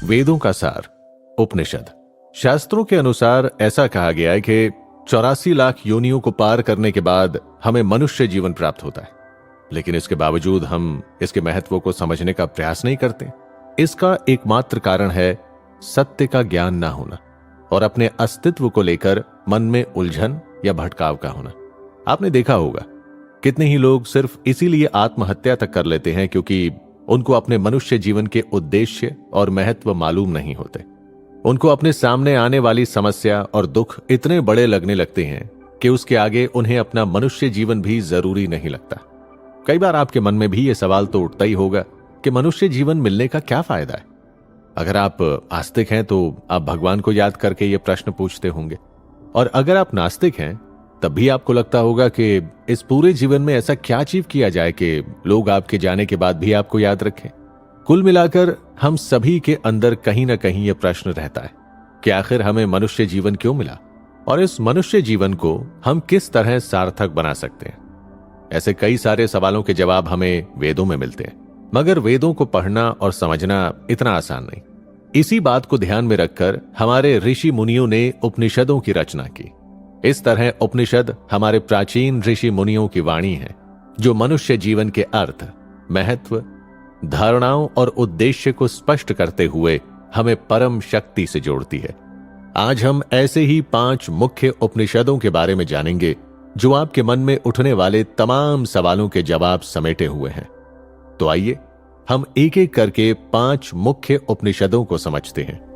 वेदों का सार उपनिषद। शास्त्रों के अनुसार ऐसा कहा गया है कि 84 लाख योनियों को पार करने के बाद हमें मनुष्य जीवन प्राप्त होता है, लेकिन इसके बावजूद हम इसके महत्व को समझने का प्रयास नहीं करते। इसका एकमात्र कारण है सत्य का ज्ञान ना होना और अपने अस्तित्व को लेकर मन में उलझन या भटकाव का होना। आपने देखा होगा कितने ही लोग सिर्फ इसीलिए आत्महत्या तक कर लेते हैं क्योंकि उनको अपने मनुष्य जीवन के उद्देश्य और महत्व मालूम नहीं होते। उनको अपने सामने आने वाली समस्या और दुख इतने बड़े लगने लगते हैं कि उसके आगे उन्हें अपना मनुष्य जीवन भी जरूरी नहीं लगता। कई बार आपके मन में भी यह सवाल तो उठता ही होगा कि मनुष्य जीवन मिलने का क्या फायदा है। अगर आप आस्तिक हैं तो आप भगवान को याद करके यह प्रश्न पूछते होंगे, और अगर आप नास्तिक हैं तब भी आपको लगता होगा कि इस पूरे जीवन में ऐसा क्या अचीव किया जाए कि लोग आपके जाने के बाद भी आपको याद रखें। कुल मिलाकर हम सभी के अंदर कहीं ना कहीं यह प्रश्न रहता है कि आखिर हमें मनुष्य जीवन क्यों मिला और इस मनुष्य जीवन को हम किस तरह सार्थक बना सकते हैं। ऐसे कई सारे सवालों के जवाब हमें वेदों में मिलते हैं, मगर वेदों को पढ़ना और समझना इतना आसान नहीं। इसी बात को ध्यान में रखकर हमारे ऋषि मुनियों ने उपनिषदों की रचना की। इस तरह उपनिषद हमारे प्राचीन ऋषि मुनियों की वाणी है जो मनुष्य जीवन के अर्थ, महत्व, धारणाओं और उद्देश्य को स्पष्ट करते हुए हमें परम शक्ति से जोड़ती है। आज हम ऐसे ही 5 मुख्य उपनिषदों के बारे में जानेंगे जो आपके मन में उठने वाले तमाम सवालों के जवाब समेटे हुए हैं। तो आइए हम एक एक करके 5 मुख्य उपनिषदों को समझते हैं।